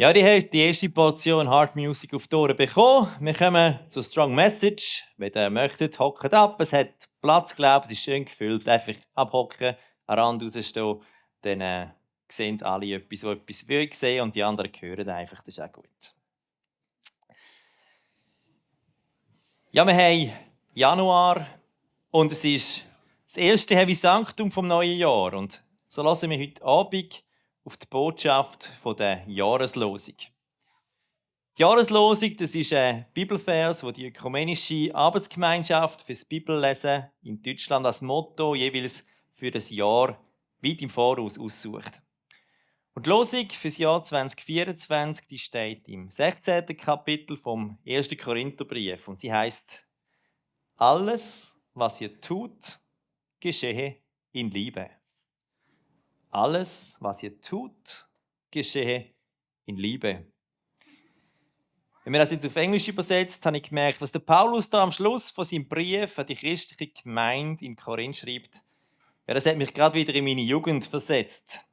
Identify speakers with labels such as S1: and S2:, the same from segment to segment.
S1: Ja, die hat die erste Portion Hard Music auf die Ohren bekommen. Wir kommen zur Strong Message. Wenn ihr möchtet, hockt ab. Es hat Platz, glaube ich. Es ist schön gefüllt. Einfach abhocken, an den Rand rausstehen. Dann sehen alle etwas, was etwas will sehen und die anderen hören einfach. Das ist auch gut. Ja, wir haben Januar und es ist das erste Heavy Sanctum vom neuen Jahr. Und so lassen wir heute Abend auf die Botschaft der Jahreslosung. Die Jahreslosung, das ist ein Bibelvers, wo die Ökumenische Arbeitsgemeinschaft fürs Bibellesen in Deutschland als Motto jeweils für das Jahr weit im Voraus aussucht. Und die Losung für das Jahr 2024 die steht im 16. Kapitel vom 1. Korintherbrief und sie heißt: Alles, was ihr tut, geschehe in Liebe. Alles, was ihr tut, geschehe in Liebe. Wenn man das jetzt auf Englisch übersetzt, habe ich gemerkt, was der Paulus da am Schluss von seinem Brief an die christliche Gemeinde in Korinth schreibt. Ja, das hat mich gerade wieder in meine Jugend versetzt.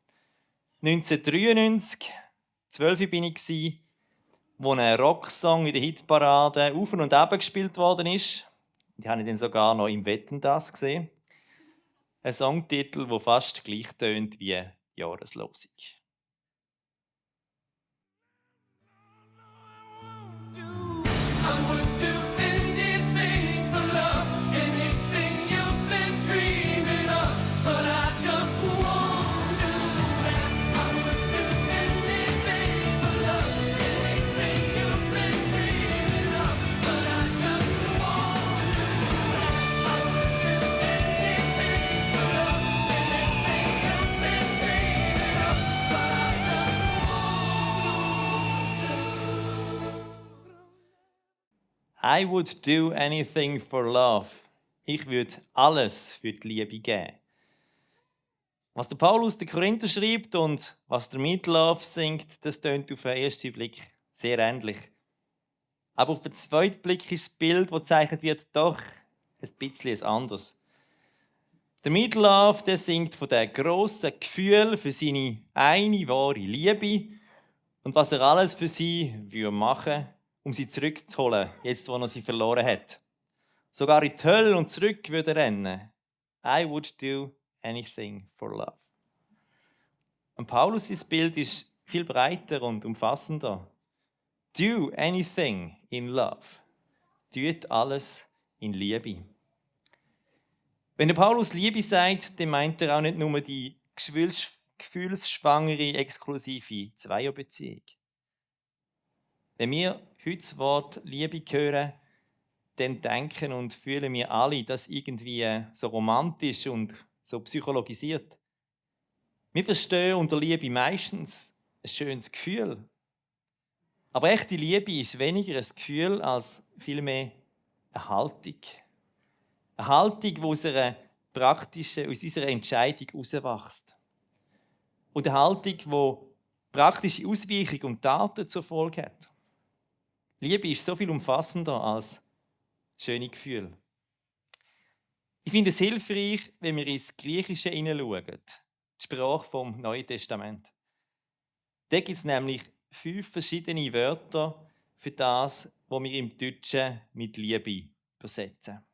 S1: 1993, 12 bin ich, wo ein Rocksong in der Hitparade auf und ab gespielt worden ist. Die habe ich dann sogar noch im Wetten das gesehen. Ein Songtitel, der fast gleich tönt wie Jahreslosung. I would do anything for love. Ich würde alles für die Liebe geben. Was der Paulus den Korinther schreibt und was der Meatloaf singt, das tönt auf den ersten Blick sehr ähnlich. Aber auf den zweiten Blick ist das Bild, das gezeichnet wird, doch ein bisschen anders. Der Meatloaf, der singt von dem grossen Gefühl für seine eine wahre Liebe und was er alles für sie machen würde, um sie zurückzuholen, jetzt wo er sie verloren hat. Sogar in die Hölle und zurück würde er rennen. I would do anything for love. Und Paulus' Bild ist viel breiter und umfassender. Do anything in love. Tut alles in Liebe. Wenn der Paulus Liebe sagt, dann meint er auch nicht nur die gefühlsschwangere, exklusive Zweierbeziehung. Wenn wir heute das Wort Liebe hören, dann denken und fühlen wir alle das irgendwie so romantisch und so psychologisiert. Wir verstehen unter Liebe meistens ein schönes Gefühl. Aber echte Liebe ist weniger ein Gefühl als vielmehr eine Haltung. Eine Haltung, die aus unserer Entscheidung herauswächst. Und eine Haltung, die praktische Ausweichung und Taten zur Folge hat. Liebe ist so viel umfassender als schöne Gefühle. Ich finde es hilfreich, wenn wir ins Griechische hineinschauen, die Sprache vom Neuen Testament. Da gibt es nämlich 5 verschiedene Wörter für das, was wir im Deutschen mit Liebe übersetzen.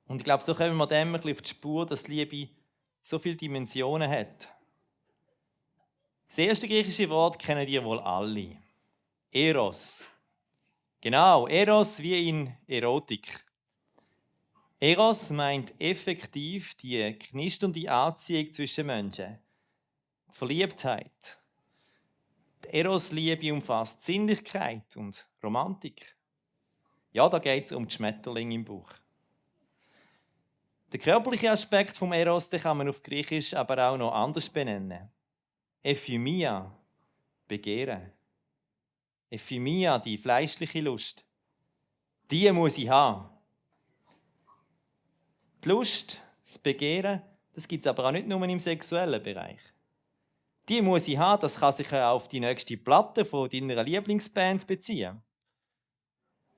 S1: Und ich glaube, so kommen wir dem ein bisschen auf die Spur, dass Liebe so viele Dimensionen hat. Das erste griechische Wort kennen ihr wohl alle. Eros. Genau, Eros wie in Erotik. Eros meint effektiv die knisternde Anziehung zwischen Menschen. Die Verliebtheit. Die Eros-Liebe umfasst Sinnlichkeit und Romantik. Ja, da geht es um die Schmetterlinge im Bauch. Der körperliche Aspekt vom Eros den kann man auf Griechisch aber auch noch anders benennen. Euphymia, Begehren. Euphymia, die fleischliche Lust. Die muss ich haben. Die Lust, das Begehren, das gibt es aber auch nicht nur im sexuellen Bereich. Die muss ich haben, das kann sich auch auf die nächste Platte von deiner Lieblingsband beziehen.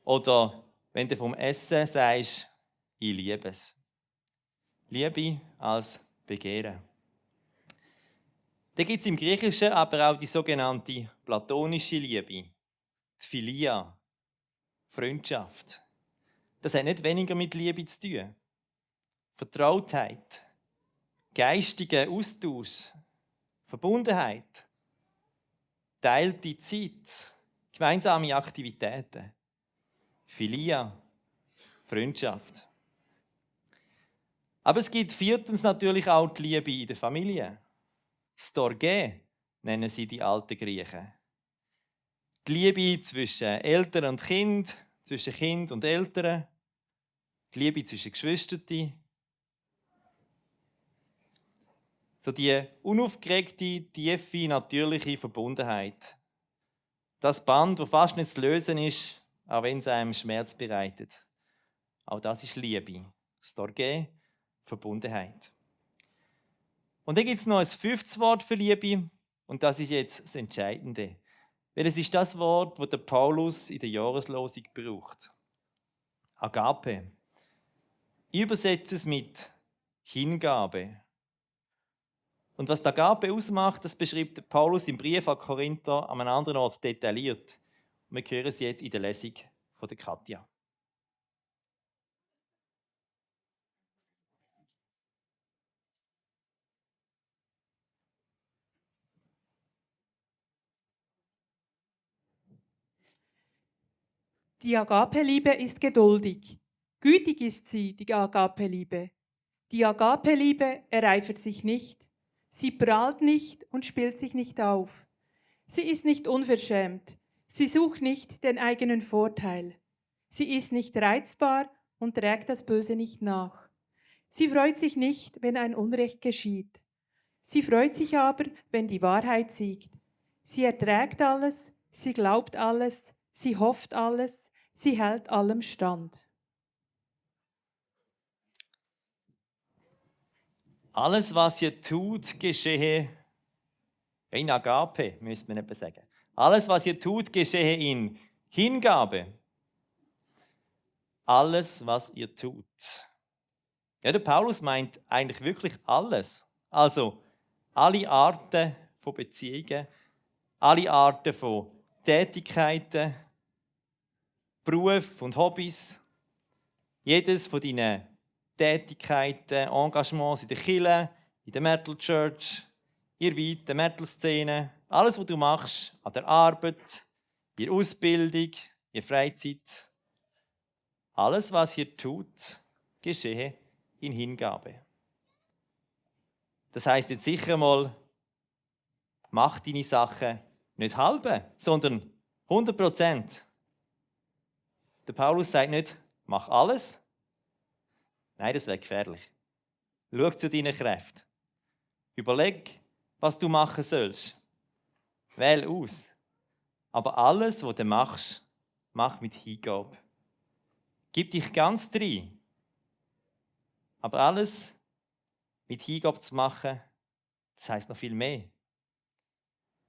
S1: Oder wenn du vom Essen sagst, ich liebe es. Liebe als Begehren. Dann gibt es im Griechischen aber auch die sogenannte platonische Liebe, die Philia, Freundschaft. Das hat nicht weniger mit Liebe zu tun. Vertrautheit, geistiger Austausch, Verbundenheit, teilte Zeit, gemeinsame Aktivitäten. Philia, Freundschaft. Aber es gibt viertens natürlich auch die Liebe in der Familie. Storge nennen sie die alten Griechen. Die Liebe zwischen Eltern und Kind, zwischen Kind und Eltern, die Liebe zwischen Geschwistern. So die unaufgeregte, tiefe, natürliche Verbundenheit. Das Band, das fast nicht zu lösen ist, auch wenn es einem Schmerz bereitet. Auch das ist Liebe. Storge, Verbundenheit. Und dann gibt es noch ein 5. Wort für Liebe, und das ist jetzt das Entscheidende. Weil es ist das Wort, das der Paulus in der Jahreslosung braucht. Agape. Ich übersetze es mit Hingabe. Und was die Agape ausmacht, das beschreibt der Paulus im Brief an Korinther an einem anderen Ort detailliert. Und wir hören es jetzt in der Lesung von der Katja.
S2: Die Agape-Liebe ist geduldig. Gütig ist sie, die Agape-Liebe. Die Agape-Liebe ereifert sich nicht. Sie prahlt nicht und spielt sich nicht auf. Sie ist nicht unverschämt. Sie sucht nicht den eigenen Vorteil. Sie ist nicht reizbar und trägt das Böse nicht nach. Sie freut sich nicht, wenn ein Unrecht geschieht. Sie freut sich aber, wenn die Wahrheit siegt. Sie erträgt alles, sie glaubt alles, sie hofft alles, sie hält allem stand.
S1: Alles, was ihr tut, geschehe in Agape, müsste man etwa sagen. Alles, was ihr tut, geschehe in Hingabe. Alles, was ihr tut. Ja, der Paulus meint eigentlich wirklich alles. Also alle Arten von Beziehungen, alle Arten von Tätigkeiten, Beruf und Hobbys. Jedes von deinen Tätigkeiten, Engagements in der Kirche, in der Metal Church, in der Metal-Szene, alles, was du machst, an der Arbeit, in der Ausbildung, in der Freizeit, alles, was ihr tut, geschehe in Hingabe. Das heisst jetzt sicher mal, mach deine Sachen nicht halbe, sondern 100%. Der Paulus sagt nicht, mach alles. Nein, das wäre gefährlich. Schau zu deinen Kräften. Überleg, was du machen sollst. Wähl aus. Aber alles, was du machst, mach mit Hingabe. Gib dich ganz drin. Aber alles mit Hingabe zu machen, das heisst noch viel mehr.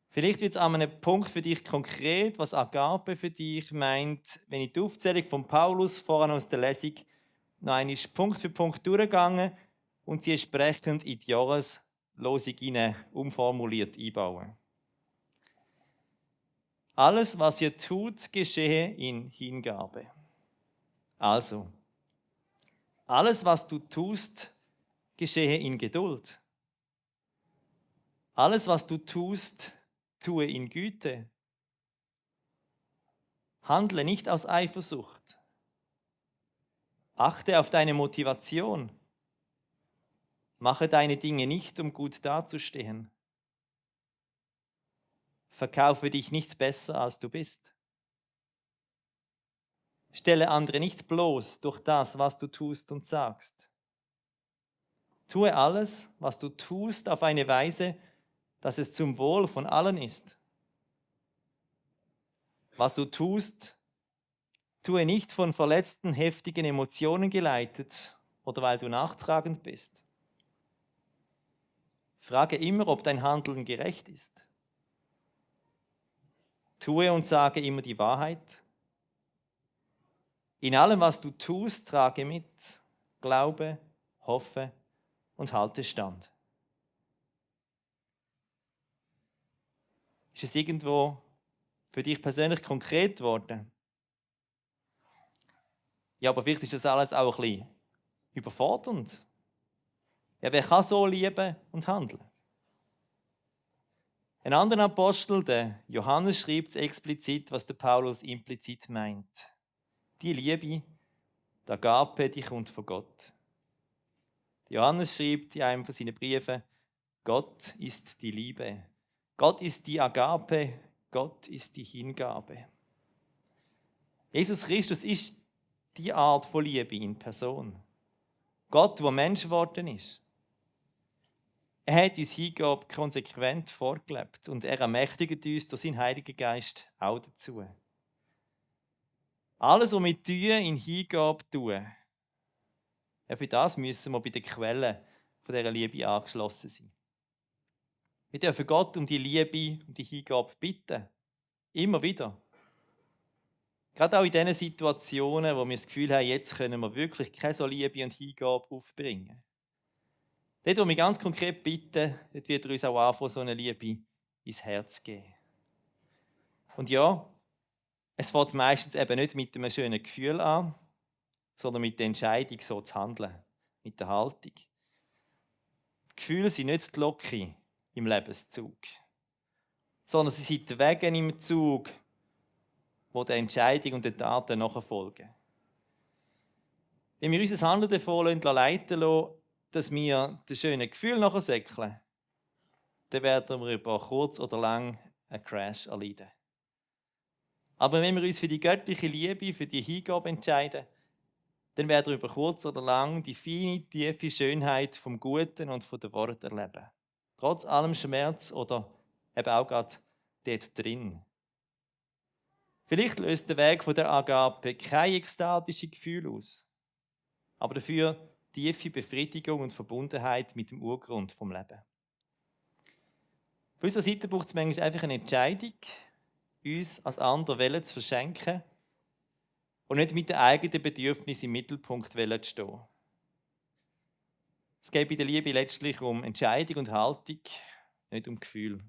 S1: Vielleicht wird es an einem Punkt für dich konkret, was Agape für dich meint, wenn ich die Aufzählung von Paulus voran aus der Lesung noch einmal Punkt für Punkt durchgegangen und sie entsprechend in die Jahreslosung hinein umformuliert einbauen. Alles, was ihr tut, geschehe in Hingabe. Also, alles, was du tust, geschehe in Geduld. Alles, was du tust, tue in Güte. Handle nicht aus Eifersucht. Achte auf deine Motivation. Mache deine Dinge nicht, um gut dazustehen. Verkaufe dich nicht besser, als du bist. Stelle andere nicht bloß durch das, was du tust und sagst. Tue alles, was du tust, auf eine Weise, dass es zum Wohl von allen ist. Was du tust, tue nicht von verletzten, heftigen Emotionen geleitet oder weil du nachtragend bist. Frage immer, ob dein Handeln gerecht ist. Tue und sage immer die Wahrheit. In allem, was du tust, trage mit, glaube, hoffe und halte stand. Ist es irgendwo für dich persönlich konkret geworden? Ja, aber vielleicht ist das alles auch ein bisschen überfordernd. Ja, wer kann so lieben und handeln? Ein anderer Apostel, der Johannes, schreibt es explizit, was der Paulus implizit meint. Die Liebe, die Agape, die kommt von Gott. Johannes schreibt in einem von seinen Briefen, Gott ist die Liebe. Gott ist die Agape, Gott ist die Hingabe. Jesus Christus ist die Art von Liebe in Person. Gott, der Mensch geworden ist. Er hat uns Hingabe konsequent vorgelebt und er ermächtigt uns durch seinen Heiligen Geist auch dazu. Alles, was wir tun, in Hingabe tun, ja, für das müssen wir bei der Quelle von dieser Liebe angeschlossen sein. Wir dürfen Gott um die Liebe und die Hingabe bitten. Immer wieder. Gerade auch in diesen Situationen, wo wir das Gefühl haben, jetzt können wir wirklich keine so Liebe und Hingabe aufbringen. Dort, wo wir ganz konkret bitten, dort wird er uns auch anfangen, so eine Liebe ins Herz zu geben. Und ja, es fängt meistens eben nicht mit einem schönen Gefühl an, sondern mit der Entscheidung, so zu handeln, mit der Haltung. Die Gefühle sind nicht die Locke im Lebenszug, sondern sie sind die Wege im Zug, wo der Entscheidung und den Taten nachfolgen. Wenn wir unser Handeln davon leiten lassen, dass wir den schönen Gefühl nachsäckeln, dann werden wir über kurz oder lang einen Crash erleiden. Aber wenn wir uns für die göttliche Liebe, für die Hingabe entscheiden, dann werden wir über kurz oder lang die feine, tiefe Schönheit vom Guten und von den Worten erleben. Trotz allem Schmerz oder eben auch gerade dort drin. Vielleicht löst der Weg von der Agape kein ekstatisches Gefühl aus, aber dafür tiefe Befriedigung und Verbundenheit mit dem Urgrund vom Leben. Von unserer Seite braucht es manchmal einfach eine Entscheidung, uns als andere Wellen zu verschenken und nicht mit den eigenen Bedürfnissen im Mittelpunkt zu stehen. Es geht bei der Liebe letztlich um Entscheidung und Haltung, nicht um Gefühl.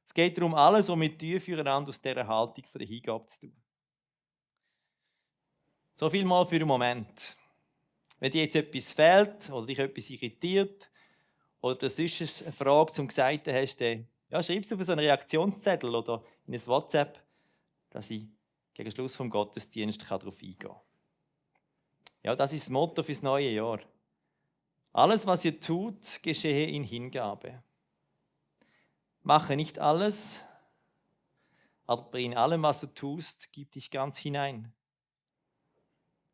S1: Es geht darum, alles, was wir tun, füreinander aus dieser Haltung von der Hingabe zu tun. So viel mal für den Moment. Wenn dir jetzt etwas fehlt oder dich etwas irritiert oder du sonst eine Frage zum Gesagten hast, dann schreib es auf so einen Reaktionszettel oder in ein WhatsApp, dass ich gegen Schluss vom Gottesdienst darauf eingehen kann. Ja, das ist das Motto fürs neue Jahr. Alles, was ihr tut, geschehe in Hingabe. Mache nicht alles, aber in allem, was du tust, gib dich ganz hinein.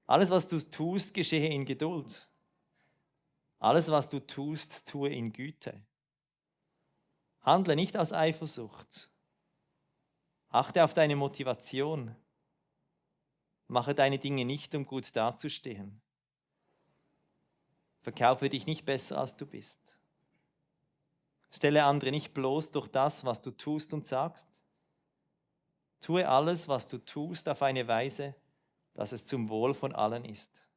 S1: Alles, was du tust, geschehe in Geduld. Alles, was du tust, tue in Güte. Handle nicht aus Eifersucht. Achte auf deine Motivation. Mache deine Dinge nicht, um gut dazustehen. Verkaufe dich nicht besser, als du bist. Stelle andere nicht bloß durch das, was du tust und sagst. Tue alles, was du tust, auf eine Weise, dass es zum Wohl von allen ist.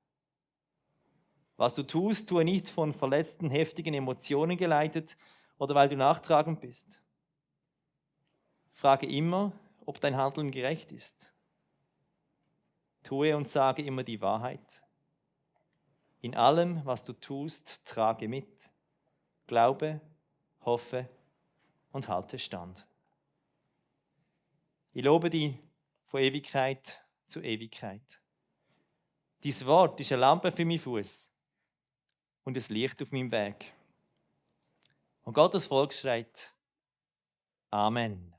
S1: Was du tust, tue nicht von verletzten, heftigen Emotionen geleitet oder weil du nachtragend bist. Frage immer, ob dein Handeln gerecht ist. Tue und sage immer die Wahrheit. In allem, was du tust, trage mit. Glaube, hoffe und halte stand. Ich lobe dich von Ewigkeit zu Ewigkeit. Dein Wort ist eine Lampe für meinen Fuß und ein Licht auf meinem Weg. Und Gottes Volk schreit: Amen.